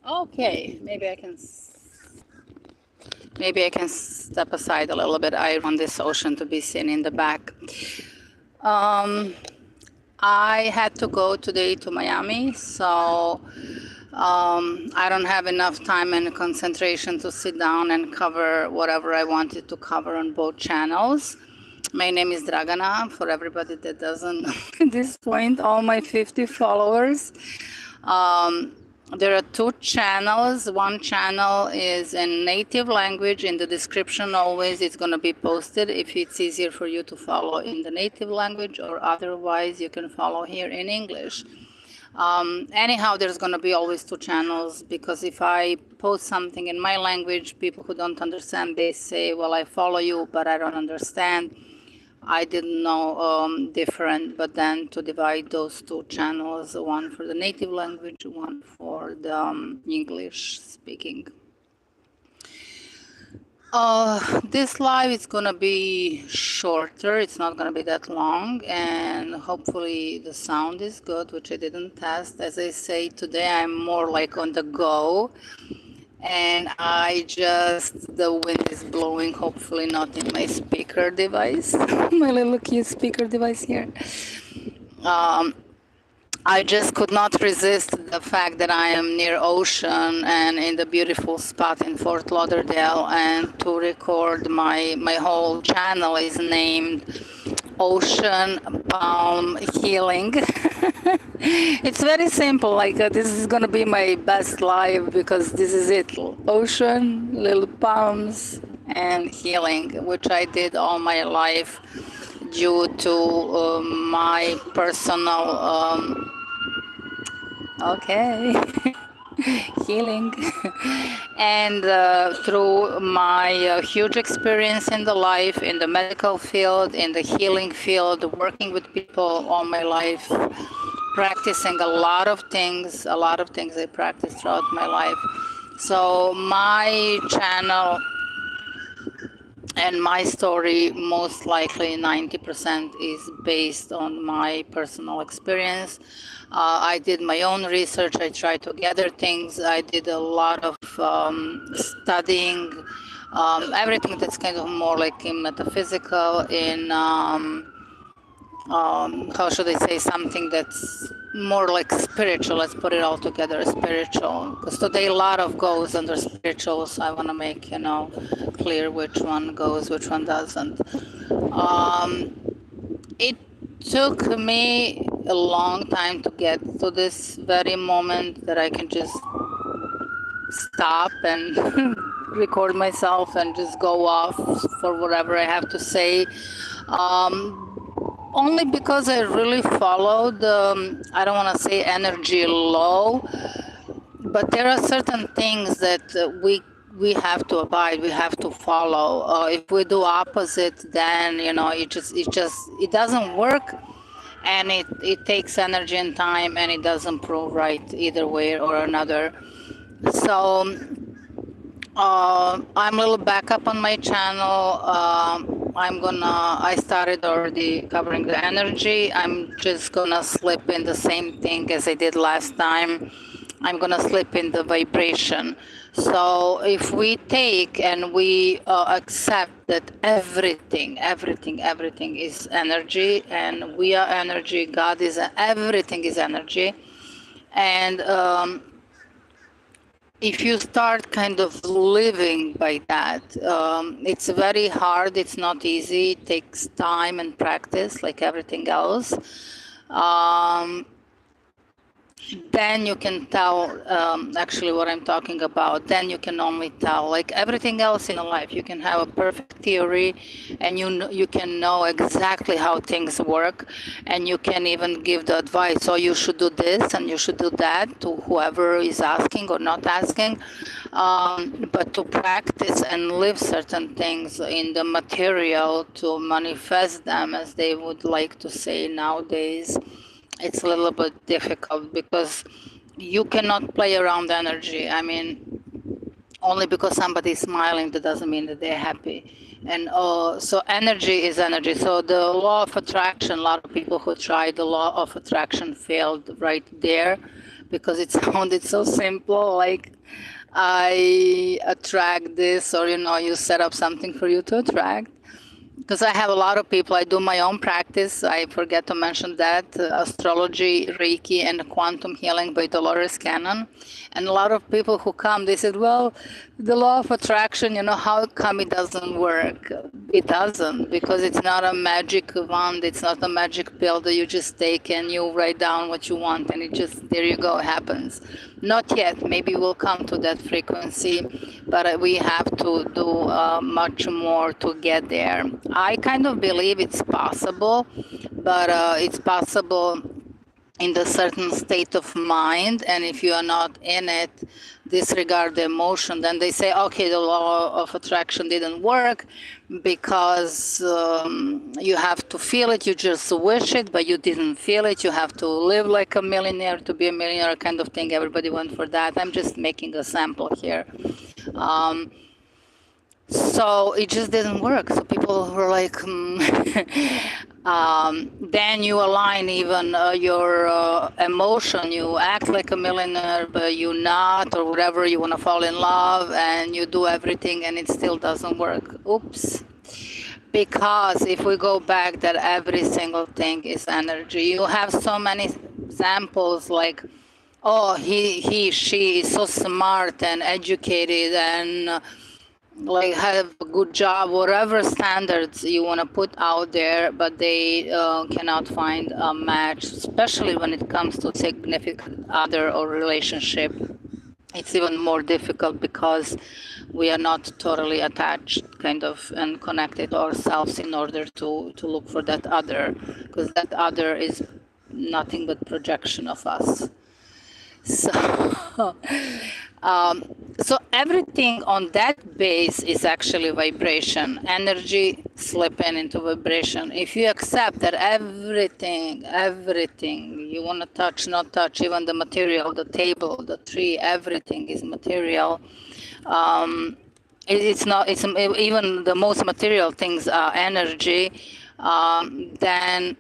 Okay, maybe I can step aside a little bit. I want this ocean to be seen in the back. I had to go today to Miami, so I don't have enough time and concentration to sit down and cover whatever I wanted to cover on both channels. My name is Dragana, for everybody that doesn't know at this point, all my 50 followers. There are two channels. One channel is in native language. In the description always it's going to be posted if it's easier for you to follow in the native language, or otherwise you can follow here in English. Anyhow, there's going to be always two channels, because if I post something in my language, people who don't understand, they say, well, I follow you, but I don't understand. I didn't know different, but then to divide those two channels, one for the native language, one for the English speaking. This live is going to be shorter. It's not going to be that long, and hopefully the sound is good, which I didn't test. As I say, today I'm more like on the go, and the wind is blowing, hopefully not in my speaker device, my little cute speaker device here. I just could not resist the fact that I am near ocean and in the beautiful spot in Fort Lauderdale, and to record my whole channel is named Ocean Palm Healing. It's very simple, like this is gonna be my best live, because this is it, ocean, little palms, and healing, which I did all my life due to my personal healing and through my huge experience in the life, in the medical field, in the healing field, working with people all my life, practicing a lot of things I practiced throughout my life. So my channel and my story, most likely 90% is based on my personal experience. I did my own research. I tried to gather things. I did a lot of studying, everything that's kind of more like in metaphysical, in how should I say, something that's more like spiritual. Let's put it all together, spiritual. Because today a lot of goes under spiritual, so I want to make, clear which one goes, which one doesn't. It took me a long time to get to this very moment that I can just stop and record myself and just go off for whatever I have to say. Only because I really followed, I don't want to say energy law, but there are certain things that we have to abide, we have to follow. If we do opposite, then it doesn't work, and it takes energy and time, and it doesn't prove right either way or another. So I'm a little back up on my channel. I started already covering the energy. I'm just gonna slip in the same thing as I did last time. I'm gonna slip in the vibration. So if we take and we accept that everything is energy, and we are energy, God is, everything is energy, and if you start kind of living by that, it's very hard, it's not easy, it takes time and practice like everything else. Then you can tell actually what I'm talking about. Then you can only tell, like everything else in life, you can have a perfect theory, and you can know exactly how things work, and you can even give the advice, so you should do this and you should do that, to whoever is asking or not asking. But to practice and live certain things in the material, to manifest them, as they would like to say nowadays, it's a little bit difficult, because you cannot play around energy. I mean, only because somebody's smiling, that doesn't mean that they're happy. And so energy is energy. So the law of attraction, a lot of people who tried the law of attraction failed right there, because it sounded so simple, like I attract this, or you set up something for you to attract. Because I have a lot of people, I do my own practice. I forget to mention that astrology, Reiki, and quantum healing by Dolores Cannon. And a lot of people who come, they said, well, the law of attraction, how come it doesn't work? It doesn't, because it's not a magic wand. It's not a magic pill that you just take and you write down what you want, and it just, there you go, it happens. Not yet. Maybe we'll come to that frequency, but we have to do much more to get there. I kind of believe it's possible, but it's possible in the certain state of mind, and if you are not in it, disregard the emotion, then they say, okay, the law of attraction didn't work because you have to feel it, you just wish it, but you didn't feel it, you have to live like a millionaire to be a millionaire kind of thing. Everybody went for that. I'm just making a sample here. So it just didn't work. So people were like, then you align even your emotion. You act like a millionaire, but you're not, or whatever. You want to fall in love, and you do everything, and it still doesn't work. Oops. Because if we go back, that every single thing is energy. You have so many examples like, oh, she is so smart and educated and like have a good job, whatever standards you want to put out there, but they cannot find a match, especially when it comes to significant other or relationship. It's even more difficult because we are not totally attached kind of and connected to ourselves in order to look for that other, because that other is nothing but projection of us. So so everything on that base is actually vibration, energy slipping into vibration. If you accept that everything you want to touch, not touch, even the material, the table, the tree, everything is material. It's not, it's even the most material things are energy, then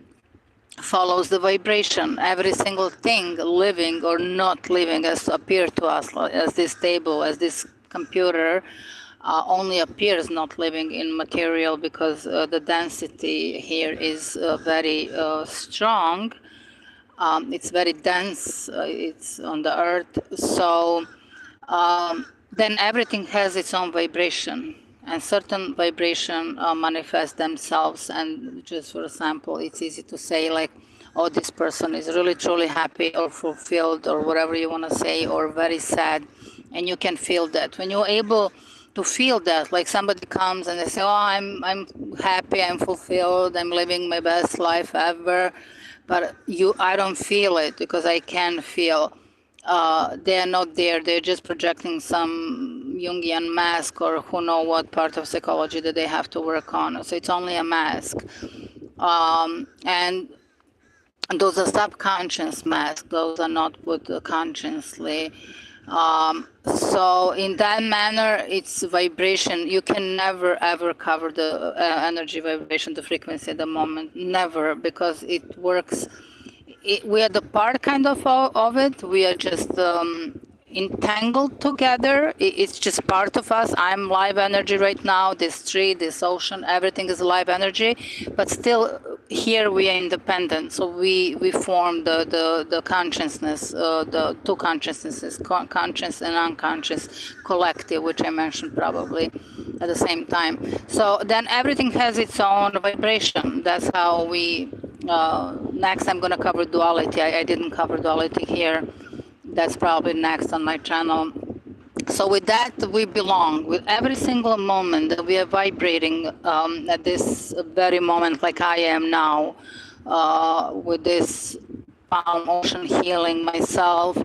follows the vibration. Every single thing, living or not living, has to appear to us as this table, as this computer, only appears not living in material because the density here is very strong. It's very dense. It's on the earth. So then everything has its own vibration. And certain vibration manifest themselves, and just for example, it's easy to say like, oh, this person is really truly happy or fulfilled or whatever you want to say, or very sad, and you can feel that. When you're able to feel that, like somebody comes and they say, oh, I'm happy, I'm fulfilled, I'm living my best life ever, but I don't feel it because I can feel. They're not there, they're just projecting some Jungian mask or who know what part of psychology that they have to work on. So it's only a mask. And those are subconscious masks, those are not put consciously. So in that manner, it's vibration. You can never ever cover the energy vibration, the frequency at the moment, never, because it works. We are the part kind of it. We are just entangled together. It's just part of us. I'm live energy right now. This tree, this ocean, everything is live energy. But still, here we are independent. So we form the consciousness, the two consciousnesses, conscious and unconscious collective, which I mentioned probably at the same time. So then everything has its own vibration. That's how we. Next, I'm going to cover duality. I didn't cover duality here. That's probably next on my channel. So with that, we belong. With every single moment that we are vibrating at this very moment, like I am now, with this palm ocean healing myself,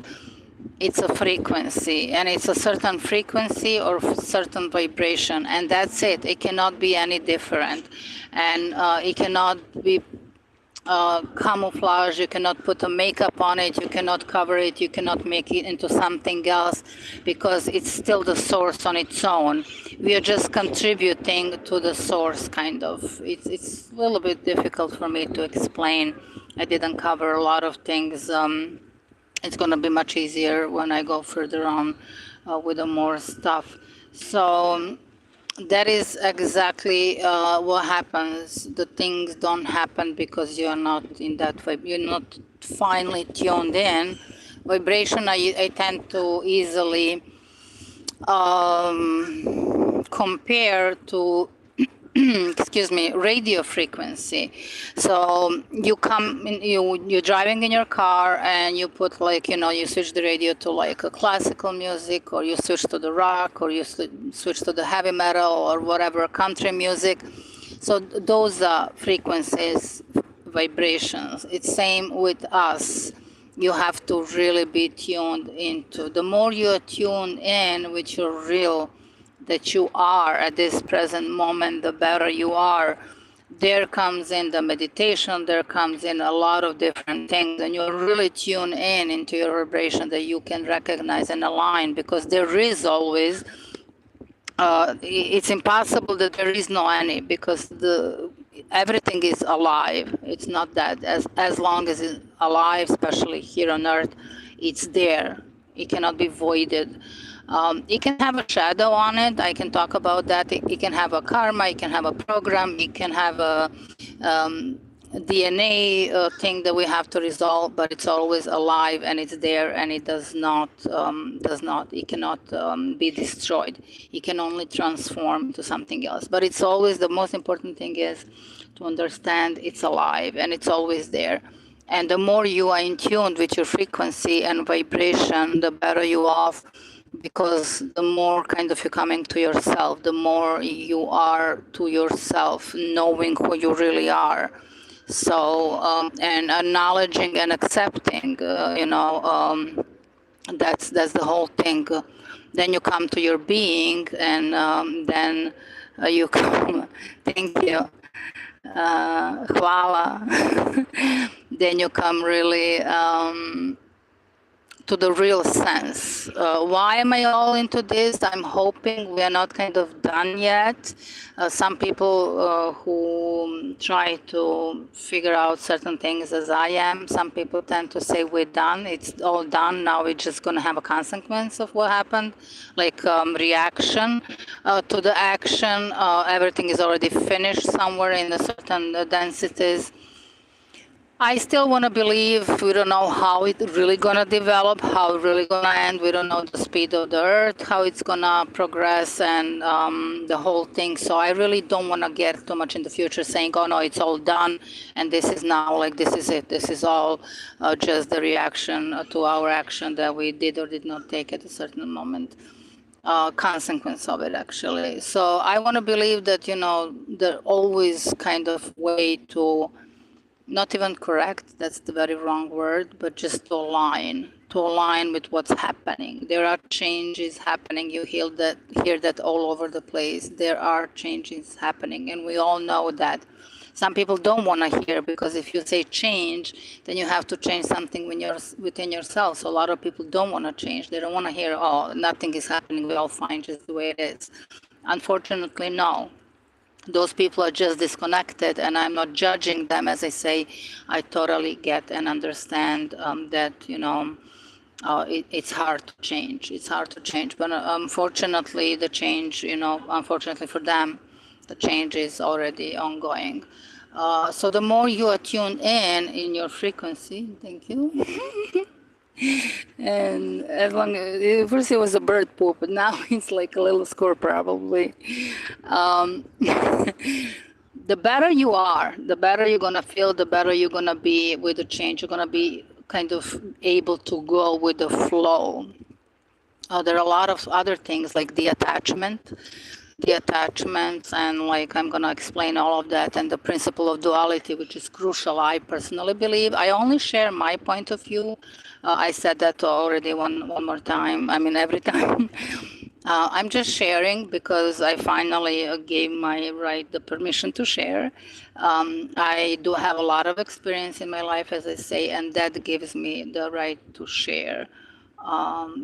it's a frequency, and it's a certain frequency or certain vibration, and that's it. It cannot be any different, and it cannot be camouflage. You cannot put a makeup on it, you cannot cover it, you cannot make it into something else, because it's still the source on its own. We are just contributing to the source, kind of. It's a little bit difficult for me to explain. I didn't cover a lot of things It's going to be much easier when I go further on with the more stuff. So that is exactly what happens. The things don't happen because you're not in that vibe. You're not finely tuned in. Vibration, I tend to easily compare to excuse me, radio frequency. So you're driving in your car and you put like, you switch the radio to like a classical music, or you switch to the rock, or you switch to the heavy metal or whatever, country music. So those are frequencies, vibrations. It's same with us. You have to really be tuned into. The more you are tuned in with your real that you are at this present moment, the better you are. There comes in the meditation, there comes in a lot of different things, and you really tune in into your vibration that you can recognize and align, because there is always, it's impossible that there is no any, because everything is alive. It's not that as long as it's alive, especially here on earth, it's there. It cannot be voided. It can have a shadow on it. I can talk about that. It can have a karma. It can have a program. It can have a DNA thing that we have to resolve. But it's always alive, and it's there, and it does not. It cannot be destroyed. It can only transform to something else. But it's always, the most important thing is to understand it's alive and it's always there. And the more you are in tune with your frequency and vibration, the better you off, because the more kind of you're coming to yourself, the more you are to yourself, knowing who you really are. So, and acknowledging and accepting, that's the whole thing. Then you come to your being, and then you come, thank you, hvala. Then you come really to the real sense. Why am I all into this? I'm hoping we are not kind of done yet. Some people who try to figure out certain things as I am, some people tend to say we're done, it's all done, now we're just going to have a consequence of what happened, like reaction to the action. Everything is already finished somewhere in a certain densities. I still want to believe. We don't know how it's really going to develop, how it's really going to end. We don't know the speed of the earth, how it's going to progress, and the whole thing. So I really don't want to get too much in the future saying, oh no, it's all done, and this is now, like, this is it. This is all just the reaction to our action that we did or did not take at a certain moment. Consequence of it, actually. So I want to believe that, there always kind of way to, not even correct, that's the very wrong word, but just to align with what's happening. There are changes happening. You hear that all over the place. There are changes happening, and we all know that. Some people don't want to hear, because if you say change, then you have to change something within yourself. So a lot of people don't want to change. They don't want to hear, oh, nothing is happening, we're all fine just the way it is. Unfortunately, no. Those people are just disconnected, and I'm not judging them. As I say, I totally get and understand that, it's hard to change. It's hard to change. But unfortunately, the change, unfortunately for them, the change is already ongoing. So the more you are tuned in your frequency, thank you. And as long as, first it was a bird poop, but now it's like a little squirrel probably. The better you are, the better you're gonna feel, the better you're gonna be with the change. You're gonna be kind of able to go with the flow. There are a lot of other things like the attachments, and like I'm going to explain all of that, and the principle of duality, which is crucial. I personally believe, I only share my point of view. I said that already one more time, I mean every time. I'm just sharing because I finally gave my right the permission to share. I do have a lot of experience in my life, as I say, and that gives me the right to share.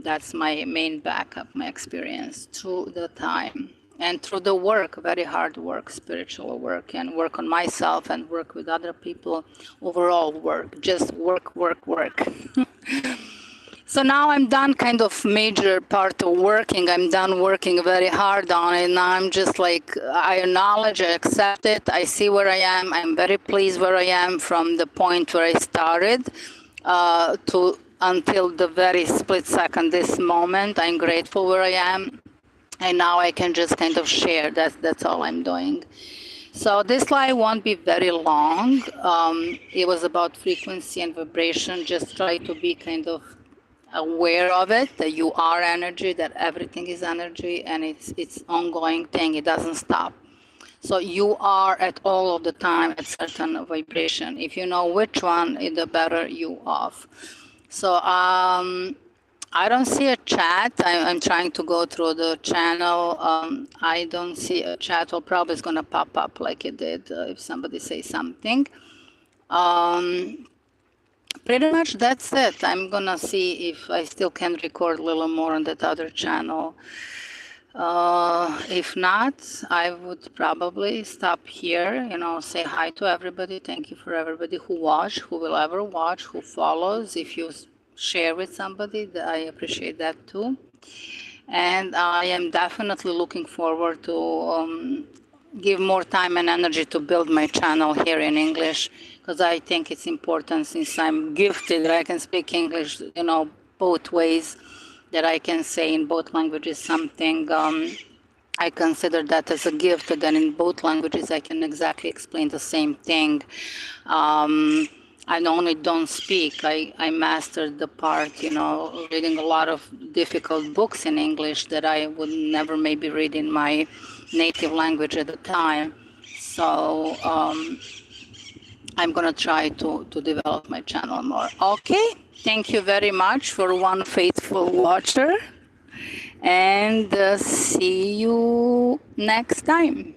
That's my main backup, my experience through the time. And through the work, very hard work, spiritual work, and work on myself and work with other people, overall work, just work. So now I'm done kind of major part of working. I'm done working very hard on it. Now I'm just like, I acknowledge, I accept it. I see where I am. I'm very pleased where I am from the point where I started to until the very split second, this moment. I'm grateful where I am. And now I can just kind of share. That's all I'm doing. So this live won't be very long. It was about frequency and vibration. Just try to be kind of aware of it, that you are energy, that everything is energy, and it's ongoing thing. It doesn't stop. So you are at all of the time at certain vibration. If you know which one, the better you off. So I don't see a chat. I'm trying to go through the channel. I don't see a chat. Well, probably it's going to pop up like it did if somebody says something. Pretty much that's it. I'm going to see if I still can record a little more on that other channel. If not, I would probably stop here, say hi to everybody. Thank you for everybody who watched, who will ever watch, who follows. If you share with somebody, I appreciate that too. And I am definitely looking forward to give more time and energy to build my channel here in English, because I think it's important, since I'm gifted that I can speak English, both ways, that I can say in both languages something. I consider that as a gift, that in both languages I can exactly explain the same thing. I only don't speak. I mastered the part, reading a lot of difficult books in English that I would never maybe read in my native language at the time. So I'm going to try to develop my channel more. Okay, thank you very much for one faithful watcher. And see you next time.